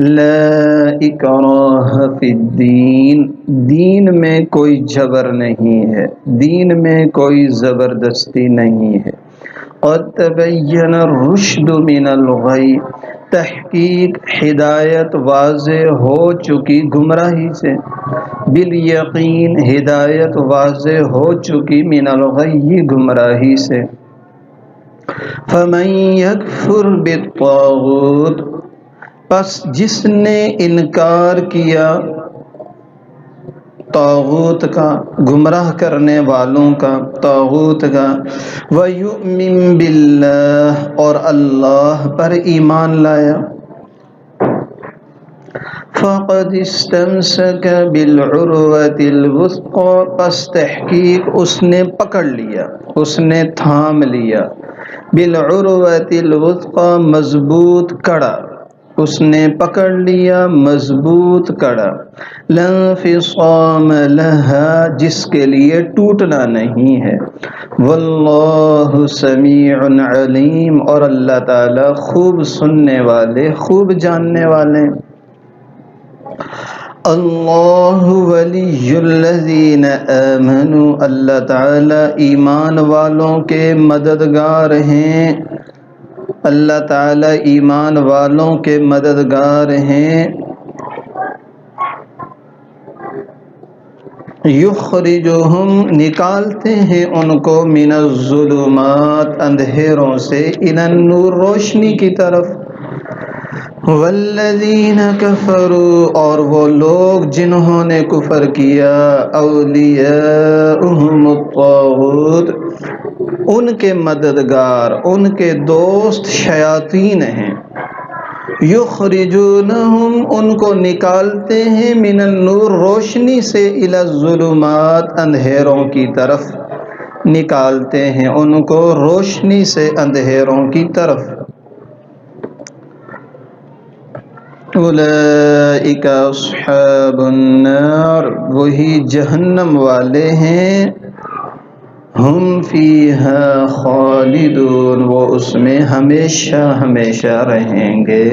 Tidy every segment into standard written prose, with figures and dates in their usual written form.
لا اکراہ فی الدین، دین میں کوئی جبر نہیں ہے، دین میں کوئی زبردستی نہیں ہے۔ قد تبین الرشد من الغی، تحقیق ہدایت واضح ہو چکی گمراہی سے، بالیقین ہدایت واضح ہو چکی من الغی گمراہی سے۔ فمن یکفر بالطاغوت، پس جس نے انکار کیا طاغوت کا، گمراہ کرنے والوں کا، طاغوت کا، وَيُؤْمِن بِاللَّهِ، اور اللہ پر ایمان لایا، فَقَدِ اسْتَمْسَكَ بِالْعُرْوَةِ الْوُثْقَىٰ، پس تحقیق اس نے پکڑ لیا، اس نے تھام لیا، بِالْعُرْوَةِ الْوُثْقَىٰ مضبوط کڑا، اس نے پکڑ لیا مضبوط کڑا، لا انفصام لها، جس کے لیے ٹوٹنا نہیں ہے، واللہ سمیع علیم، اور اللہ تعالی خوب سننے والے، خوب جاننے والے۔ اللہ ولی الذین آمنوا، اللہ تعالی ایمان والوں کے مددگار ہیں، اللہ تعالی ایمان والوں کے مددگار ہیں۔ یخرجہم، نکالتے ہیں ان کو، من الظلمات، اندھیروں سے، الی النور، روشنی کی طرف۔ والذین کفروا، اور وہ لوگ جنہوں نے کفر کیا، اولیاؤہم الطاغوت، ان کے مددگار، ان کے دوست شیاطین ہیں۔ یخرجونہم، ان کو نکالتے ہیں، من النور، روشنی سے، الی الظلمات، اندھیروں کی طرف، نکالتے ہیں ان کو روشنی سے اندھیروں کی طرف۔ اولئک اصحاب النار، وہی جہنم والے ہیں، ہم فیہا خالدون، وہ اس میں ہمیشہ ہمیشہ رہیں گے۔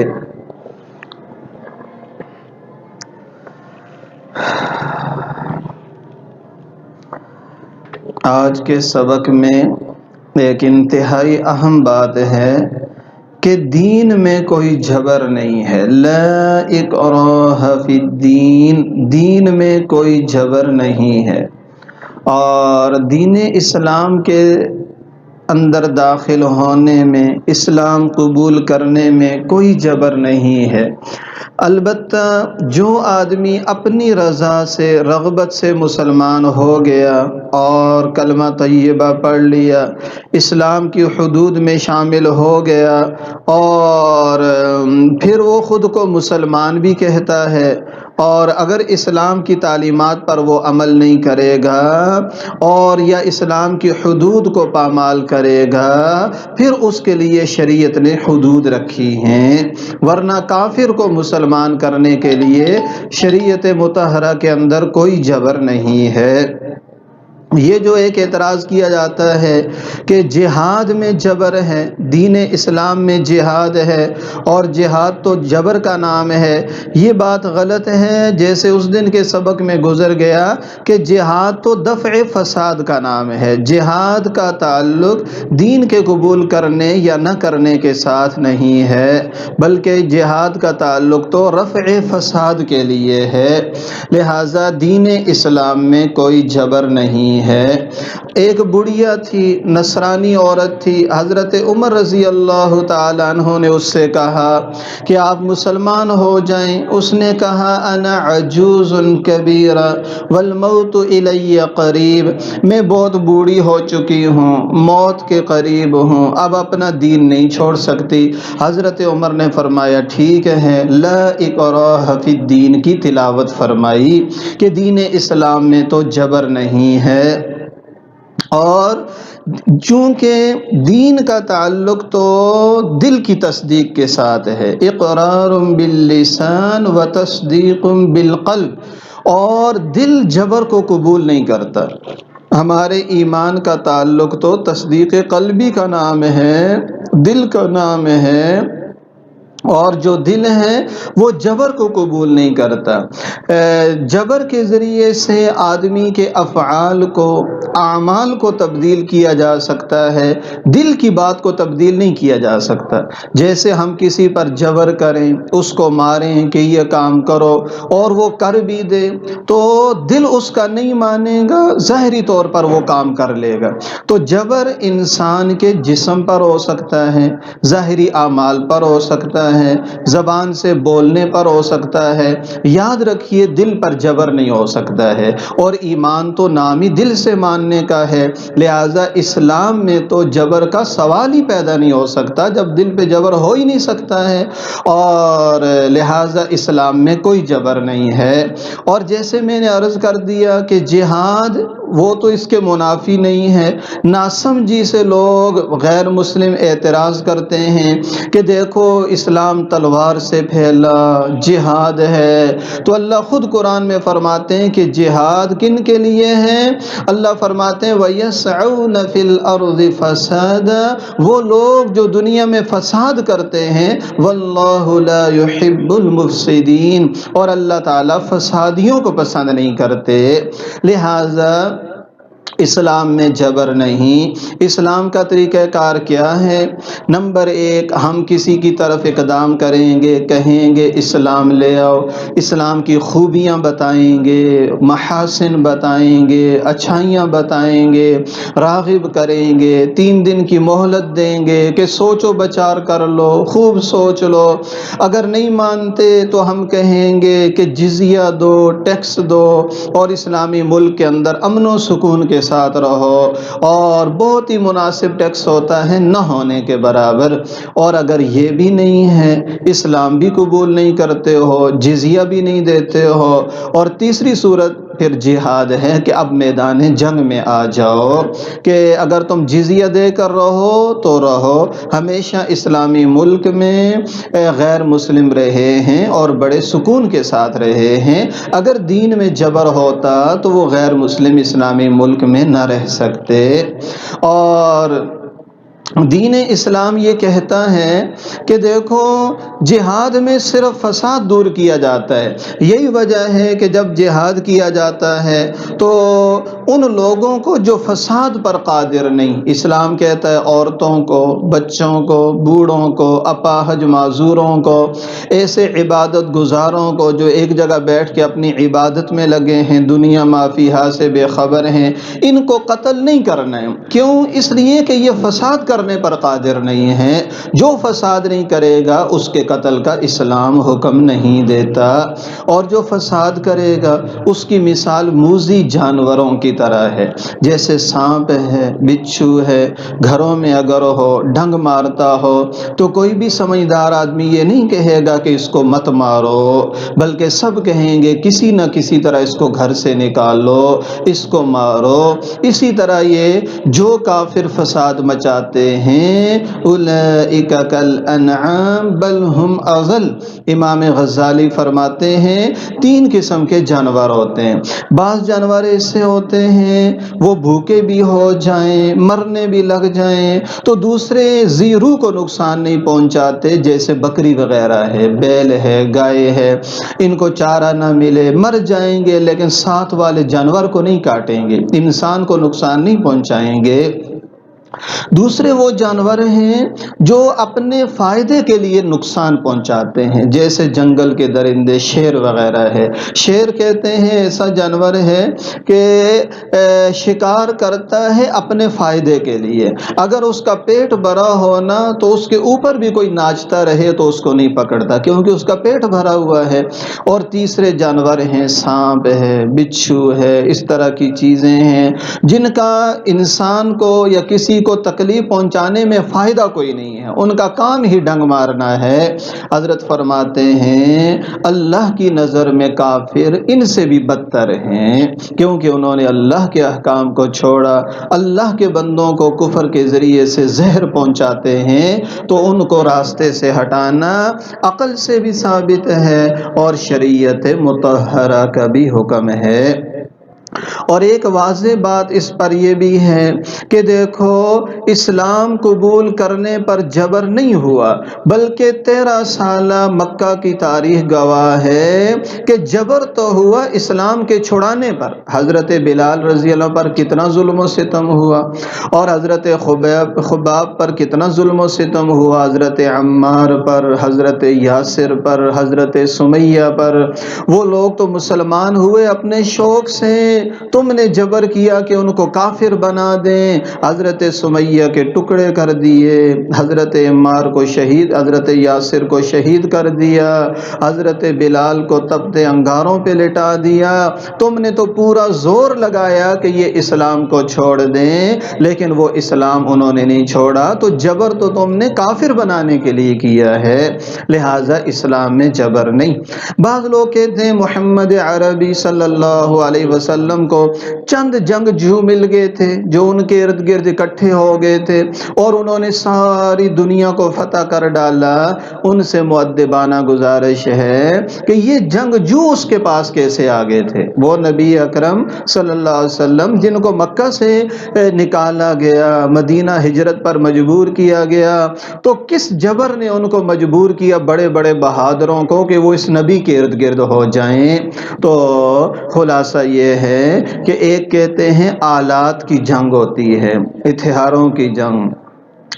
آج کے سبق میں ایک انتہائی اہم بات ہے کہ دین میں کوئی جبر نہیں ہے، لا اکراہ فی الدین، دین میں کوئی جبر نہیں ہے، اور دین اسلام کے اندر داخل ہونے میں، اسلام قبول کرنے میں کوئی جبر نہیں ہے۔ البتہ جو آدمی اپنی رضا سے، رغبت سے مسلمان ہو گیا اور کلمہ طیبہ پڑھ لیا، اسلام کی حدود میں شامل ہو گیا، اور پھر وہ خود کو مسلمان بھی کہتا ہے، اور اگر اسلام کی تعلیمات پر وہ عمل نہیں کرے گا اور یا اسلام کی حدود کو پامال کرے گا، پھر اس کے لیے شریعت نے حدود رکھی ہیں، ورنہ کافر کو مسلمان کرنے کے لیے شریعت مطہرہ کے اندر کوئی جبر نہیں ہے۔ یہ جو ایک اعتراض کیا جاتا ہے کہ جہاد میں جبر ہے، دین اسلام میں جہاد ہے اور جہاد تو جبر کا نام ہے، یہ بات غلط ہے۔ جیسے اس دن کے سبق میں گزر گیا کہ جہاد تو دفع فساد کا نام ہے، جہاد کا تعلق دین کے قبول کرنے یا نہ کرنے کے ساتھ نہیں ہے، بلکہ جہاد کا تعلق تو رفع فساد کے لیے ہے، لہذا دین اسلام میں کوئی جبر نہیں ہے۔ ایک بڑھیا تھی، نصرانی عورت تھی، حضرت عمر رضی اللہ تعالیٰ عنہ نے اس سے کہا کہ آپ مسلمان ہو جائیں۔ اس نے کہا انا عجوز کبیرہ والموت الی قریب، میں بہت بوڑھی ہو چکی ہوں، موت کے قریب ہوں، اب اپنا دین نہیں چھوڑ سکتی۔ حضرت عمر نے فرمایا ٹھیک ہے، لا اکراہ فی الدین کی تلاوت فرمائی کہ دین اسلام میں تو جبر نہیں ہے، اور چونکہ دین کا تعلق تو دل کی تصدیق کے ساتھ ہے، اقرار باللسان و تصدیق بالقلب، اور دل جبر کو قبول نہیں کرتا۔ ہمارے ایمان کا تعلق تو تصدیق قلبی کا نام ہے، دل کا نام ہے، اور جو دل ہے وہ جبر کو قبول نہیں کرتا۔ جبر کے ذریعے سے آدمی کے افعال کو، اعمال کو تبدیل کیا جا سکتا ہے، دل کی بات کو تبدیل نہیں کیا جا سکتا۔ جیسے ہم کسی پر جبر کریں، اس کو ماریں کہ یہ کام کرو اور وہ کر بھی دے تو دل اس کا نہیں مانے گا، ظاہری طور پر وہ کام کر لے گا۔ تو جبر انسان کے جسم پر ہو سکتا ہے، ظاہری اعمال پر ہو سکتا ہے، زبان سے بولنے پر ہو سکتا ہے، یاد رکھیے دل پر جبر نہیں ہو سکتا ہے۔ اور ایمان تو نام ہی دل سے ماننے کا ہے، لہذا اسلام میں تو جبر کا سوال ہی پیدا نہیں ہو سکتا جب دل پہ جبر ہو ہی نہیں سکتا ہے، اور لہذا اسلام میں کوئی جبر نہیں ہے۔ اور جیسے میں نے عرض کر دیا کہ جہاد وہ تو اس کے منافی نہیں ہے۔ ناسمجھی سے لوگ غیر مسلم اعتراض کرتے ہیں کہ دیکھو اسلام تلوار سے پھیلا، جہاد ہے، تو اللہ خود قرآن میں فرماتے ہیں کہ جہاد کن کے لیے ہے؟ اللہ فرماتے ہیں وَيَسْعَوْنَ فِي الْأَرْضِ فَسَادًا، وہ لوگ جو دنیا میں فساد کرتے ہیں، وَاللَّهُ لَا يُحِبُّ الْمُفْسِدِينَ، اور اللہ تعالیٰ فسادیوں کو پسند نہیں کرتے۔ لہذا اسلام میں جبر نہیں۔ اسلام کا طریقہ کار کیا ہے؟ نمبر ایک، ہم کسی کی طرف اقدام کریں گے، کہیں گے اسلام لے آؤ، اسلام کی خوبیاں بتائیں گے، محاسن بتائیں گے، اچھائیاں بتائیں گے، راغب کریں گے، 3 دن کی مہلت دیں گے کہ سوچو بچار کر لو، خوب سوچ لو، اگر نہیں مانتے تو ہم کہیں گے کہ جزیہ دو، ٹیکس دو، اور اسلامی ملک کے اندر امن و سکون کے ساتھ رہو، اور بہت ہی مناسب ٹیکس ہوتا ہے نہ ہونے کے برابر۔ اور اگر یہ بھی نہیں ہے، اسلام بھی قبول نہیں کرتے ہو، جزیہ بھی نہیں دیتے ہو، اور تیسری صورت پھر جہاد ہے کہ اب میدان جنگ میں آ جاؤ، کہ اگر تم جزیہ دے کر رہو تو رہو، ہمیشہ اسلامی ملک میں غیر مسلم رہے ہیں اور بڑے سکون کے ساتھ رہے ہیں۔ اگر دین میں جبر ہوتا تو وہ غیر مسلم اسلامی ملک میں نہ رہ سکتے۔ اور دین اسلام یہ کہتا ہے کہ دیکھو جہاد میں صرف فساد دور کیا جاتا ہے۔ یہی وجہ ہے کہ جب جہاد کیا جاتا ہے تو ان لوگوں کو جو فساد پر قادر نہیں، اسلام کہتا ہے عورتوں کو، بچوں کو، بوڑھوں کو، اپاہج معذوروں کو، ایسے عبادت گزاروں کو جو ایک جگہ بیٹھ کے اپنی عبادت میں لگے ہیں، دنیا ما فیہا سے بے خبر ہیں، ان کو قتل نہیں کرنا ہے۔ کیوں؟ اس لیے کہ یہ فساد کرنے پر قادر نہیں ہے۔ جو فساد نہیں کرے گا اس کے قتل کا اسلام حکم نہیں دیتا، اور جو فساد کرے گا اس کی مثال موذی جانوروں کی طرح ہے، جیسے سانپ ہے، بچھو ہے، گھروں میں اگر ہو، ڈنگ مارتا ہو تو کوئی بھی سمجھدار آدمی یہ نہیں کہے گا کہ اس کو مت مارو، بلکہ سب کہیں گے کسی نہ کسی طرح اس کو گھر سے نکالو، اس کو مارو۔ اسی طرح یہ جو کافر فساد مچاتے ہیں اولئک کالانعام بل ہم اضل، امام غزالی فرماتے ہیں 3 قسم کے جانور ہوتے ہیں۔ بعض جانور ایسے ہوتے ہیں وہ بھوکے بھی ہو جائیں، مرنے بھی لگ جائیں تو دوسرے ذی روح کو نقصان نہیں پہنچاتے، جیسے بکری وغیرہ ہے، بیل ہے، گائے ہے، ان کو چارہ نہ ملے مر جائیں گے لیکن ساتھ والے جانور کو نہیں کاٹیں گے، انسان کو نقصان نہیں پہنچائیں گے۔ دوسرے وہ جانور ہیں جو اپنے فائدے کے لیے نقصان پہنچاتے ہیں، جیسے جنگل کے درندے، شیر وغیرہ ہے۔ شیر کہتے ہیں ایسا جانور ہے کہ شکار کرتا ہے اپنے فائدے کے لیے، اگر اس کا پیٹ بھرا ہونا تو اس کے اوپر بھی کوئی ناچتا رہے تو اس کو نہیں پکڑتا کیونکہ اس کا پیٹ بھرا ہوا ہے۔ اور تیسرے جانور ہیں سانپ ہے، بچھو ہے، اس طرح کی چیزیں ہیں جن کا انسان کو یا کسی کو تکلیف پہنچانے میں فائدہ کوئی نہیں ہے، ان کا کام ہی ڈنگ مارنا ہے۔ حضرت فرماتے ہیں اللہ کی نظر میں کافر ان سے بھی بدتر ہیں، کیونکہ انہوں نے اللہ کے احکام کو چھوڑا، اللہ کے بندوں کو کفر کے ذریعے سے زہر پہنچاتے ہیں، تو ان کو راستے سے ہٹانا عقل سے بھی ثابت ہے اور شریعت مطہرہ کا بھی حکم ہے۔ اور ایک واضح بات اس پر یہ بھی ہے کہ دیکھو اسلام قبول کرنے پر جبر نہیں ہوا، بلکہ 13 سالہ مکہ کی تاریخ گواہ ہے کہ جبر تو ہوا اسلام کے چھڑانے پر۔ حضرت بلال رضی اللہ پر کتنا ظلم و ستم ہوا، اور حضرت خباب پر کتنا ظلم و ستم ہوا، حضرت عمار پر، حضرت یاسر پر، حضرت سمیہ پر۔ وہ لوگ تو مسلمان ہوئے اپنے شوق سے، تم نے جبر کیا کہ ان کو کافر بنا دیں، حضرت سمیہ کے ٹکڑے کر دیے، حضرت عمار کو شہید، حضرت یاسر کو شہید کر دیا، حضرت بلال کو تپتے انگاروں پہ لٹا دیا۔ تم نے تو پورا زور لگایا کہ یہ اسلام کو چھوڑ دیں، لیکن وہ اسلام انہوں نے نہیں چھوڑا، تو جبر تو تم نے کافر بنانے کے لیے کیا ہے، لہٰذا اسلام میں جبر نہیں۔ بعض لوگ کہتے ہیں محمد عربی صلی اللہ علیہ وسلم کو چند جنگجو مل گئے تھے جو ان کے ارد گرد اکٹھے ہو گئے تھے اور انہوں نے ساری دنیا کو فتح کر ڈالا۔ ان سے مؤدبانہ گزارش ہے کہ یہ جنگجو اس کے پاس کیسے آ گئے تھے؟ وہ نبی اکرم صلی اللہ علیہ وسلم جن کو مکہ سے نکالا گیا، مدینہ ہجرت پر مجبور کیا گیا، تو کس جبر نے ان کو مجبور کیا بڑے بڑے بہادروں کو کہ وہ اس نبی کے ارد گرد ہو جائیں؟ تو خلاصہ یہ ہے کہ ایک کہتے ہیں آلات کی جنگ ہوتی ہے، ہتھیاروں کی جنگ،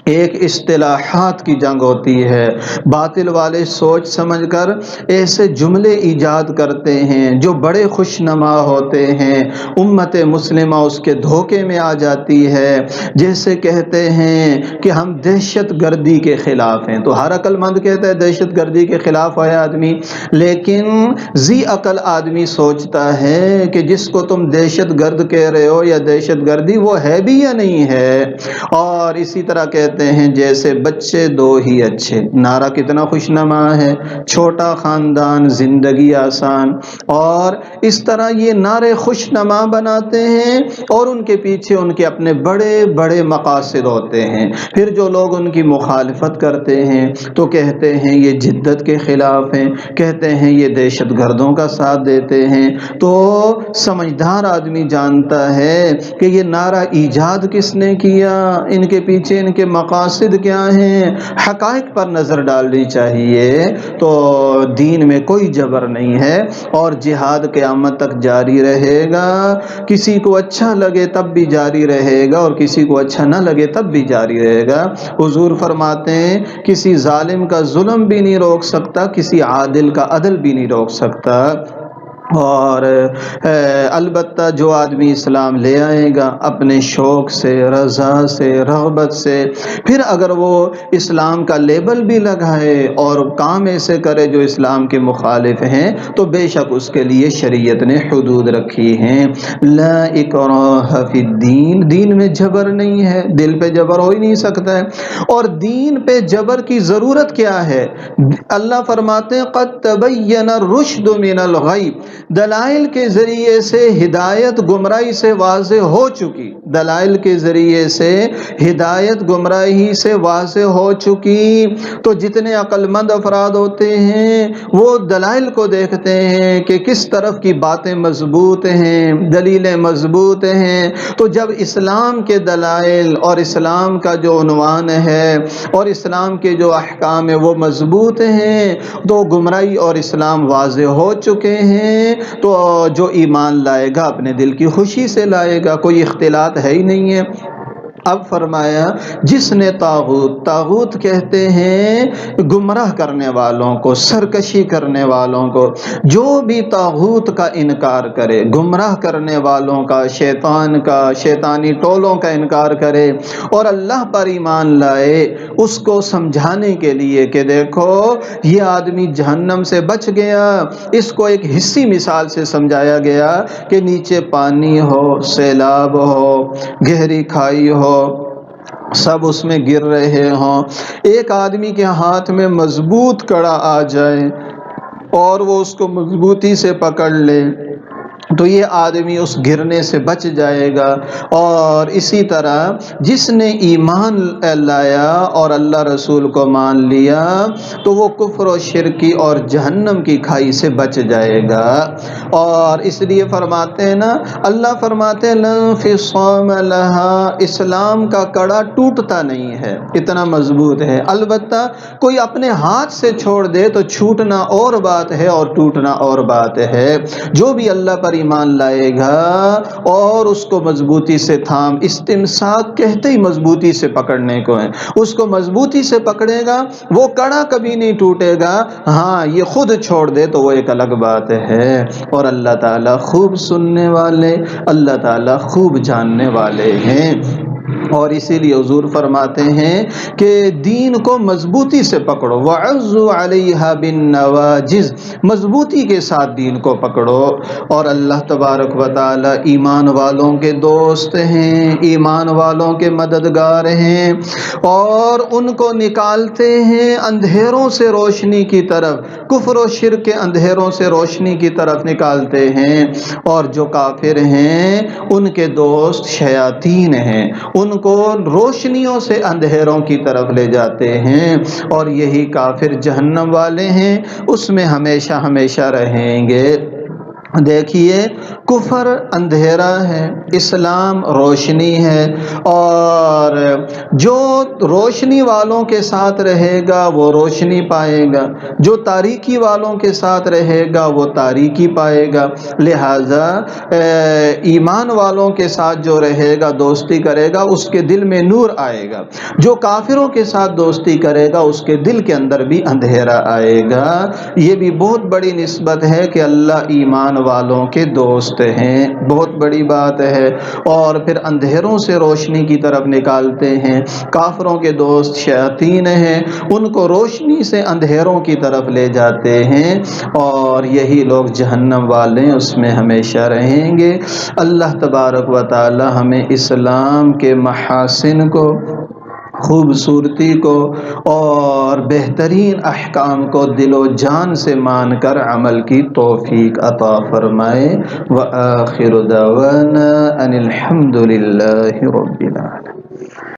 ایک اصطلاحات کی جنگ ہوتی ہے۔ باطل والے سوچ سمجھ کر ایسے جملے ایجاد کرتے ہیں جو بڑے خوش نما ہوتے ہیں، امت مسلمہ اس کے دھوکے میں آ جاتی ہے۔ جیسے کہتے ہیں کہ ہم دہشت گردی کے خلاف ہیں، تو ہر عقل مند کہتا ہے دہشت گردی کے خلاف ہے آدمی، لیکن ذی عقل آدمی سوچتا ہے کہ جس کو تم دہشت گرد کہہ رہے ہو یا دہشت گردی، وہ ہے بھی یا نہیں ہے۔ اور اسی طرح کہتے ہیں جیسے بچے دو ہی اچھے، نعرہ کتنا خوش نما ہے، چھوٹا خاندان زندگی آسان، اور اس طرح یہ نعرے خوش نما بناتے ہیں اور ان کے پیچھے ان کے اپنے بڑے بڑے مقاصد ہوتے ہیں۔ پھر جو لوگ ان کی مخالفت کرتے ہیں تو کہتے ہیں یہ جدت کے خلاف ہیں، کہتے ہیں یہ دہشت گردوں کا ساتھ دیتے ہیں۔ تو سمجھدار آدمی جانتا ہے کہ یہ نعرہ ایجاد کس نے کیا، ان کے پیچھے ان کے مقاصد کیا ہیں، حقائق پر نظر ڈالنی چاہیے۔ تو دین میں کوئی جبر نہیں ہے اور جہاد قیامت تک جاری رہے گا، کسی کو اچھا لگے تب بھی جاری رہے گا اور کسی کو اچھا نہ لگے تب بھی جاری رہے گا۔ حضور فرماتے ہیں کسی ظالم کا ظلم بھی نہیں روک سکتا، کسی عادل کا عدل بھی نہیں روک سکتا۔ اور البتہ جو آدمی اسلام لے آئے گا اپنے شوق سے، رضا سے، رغبت سے، پھر اگر وہ اسلام کا لیبل بھی لگائے اور کام ایسے کرے جو اسلام کے مخالف ہیں، تو بے شک اس کے لیے شریعت نے حدود رکھی ہیں۔ لا اکراہ فی الدین، دین میں جبر نہیں ہے، دل پہ جبر ہو ہی نہیں سکتا ہے۔ اور دین پہ جبر کی ضرورت کیا ہے؟ اللہ فرماتے ہیں قد تبین الرشد من الغی، دلائل کے ذریعے سے ہدایت گمراہی سے واضح ہو چکی، دلائل کے ذریعے سے ہدایت گمراہی سے واضح ہو چکی۔ تو جتنے عقل مند افراد ہوتے ہیں وہ دلائل کو دیکھتے ہیں کہ کس طرف کی باتیں مضبوط ہیں، دلیلیں مضبوط ہیں۔ تو جب اسلام کے دلائل اور اسلام کا جو عنوان ہے اور اسلام کے جو احکام ہیں وہ مضبوط ہیں، تو گمراہی اور اسلام واضح ہو چکے ہیں، تو جو ایمان لائے گا اپنے دل کی خوشی سے لائے گا، کوئی اختلاط ہے ہی نہیں ہے۔ اب فرمایا جس نے طاغوت کہتے ہیں گمراہ کرنے والوں کو، سرکشی کرنے والوں کو، جو بھی طاغوت کا انکار کرے، گمراہ کرنے والوں کا، شیطان کا، شیطانی ٹولوں کا انکار کرے اور اللہ پر ایمان لائے، اس کو سمجھانے کے لیے کہ دیکھو یہ آدمی جہنم سے بچ گیا، اس کو ایک حصی مثال سے سمجھایا گیا کہ نیچے پانی ہو، سیلاب ہو، گہری کھائی ہو، سب اس میں گر رہے ہوں، ایک آدمی کے ہاتھ میں مضبوط کڑا آ جائے اور وہ اس کو مضبوطی سے پکڑ لے تو یہ آدمی اس گرنے سے بچ جائے گا۔ اور اسی طرح جس نے ایمان لایا اور اللہ رسول کو مان لیا تو وہ کفر و شرکی اور جہنم کی کھائی سے بچ جائے گا۔ اور اس لیے فرماتے ہیں نا، اللہ فرماتے ہیں لا انفصام لہا، اسلام کا کڑا ٹوٹتا نہیں ہے، اتنا مضبوط ہے۔ البتہ کوئی اپنے ہاتھ سے چھوڑ دے تو چھوٹنا اور بات ہے اور ٹوٹنا اور بات ہے۔ جو بھی اللہ پر ایمان لائے گا اور اس کو مضبوطی سے تھام، استمساک کہتے ہی مضبوطی سے پکڑنے کو ہے، اس کو مضبوطی سے پکڑے گا وہ کڑا کبھی نہیں ٹوٹے گا۔ ہاں یہ خود چھوڑ دے تو وہ ایک الگ بات ہے۔ اور اللہ تعالیٰ خوب سننے والے، اللہ تعالیٰ خوب جاننے والے ہیں۔ اور اسی لیے حضور فرماتے ہیں کہ دین کو مضبوطی سے پکڑو، وَعَضُّوا عَلَيْهَا بِالنَّوَاجِذِ، مضبوطی کے ساتھ دین کو پکڑو۔ اور اللہ تبارک و تعالی ایمان والوں کے دوست ہیں، ایمان والوں کے مددگار ہیں، اور ان کو نکالتے ہیں اندھیروں سے روشنی کی طرف، کفر و شرک کے اندھیروں سے روشنی کی طرف نکالتے ہیں۔ اور جو کافر ہیں ان کے دوست شیاطین ہیں، ان کو روشنیوں سے اندھیروں کی طرف لے جاتے ہیں، اور یہی کافر جہنم والے ہیں، اس میں ہمیشہ ہمیشہ رہیں گے۔ دیکھیے کفر اندھیرا ہے، اسلام روشنی ہے، اور جو روشنی والوں کے ساتھ رہے گا وہ روشنی پائے گا، جو تاریکی والوں کے ساتھ رہے گا وہ تاریکی پائے گا۔ لہذا ایمان والوں کے ساتھ جو رہے گا، دوستی کرے گا، اس کے دل میں نور آئے گا۔ جو کافروں کے ساتھ دوستی کرے گا اس کے دل کے اندر بھی اندھیرا آئے گا۔ یہ بھی بہت بڑی نسبت ہے کہ اللہ ایمان والوں کے دوست ہیں، بہت بڑی بات ہے۔ اور پھر اندھیروں سے روشنی کی طرف نکالتے ہیں۔ کافروں کے دوست شیاطین ہیں، ان کو روشنی سے اندھیروں کی طرف لے جاتے ہیں، اور یہی لوگ جہنم والے اس میں ہمیشہ رہیں گے۔ اللہ تبارک و تعالی ہمیں اسلام کے محاسن کو، خوبصورتی کو اور بہترین احکام کو دل و جان سے مان کر عمل کی توفیق عطا فرمائے۔ وآخر دعوانا ان الحمد للہ رب العالمین۔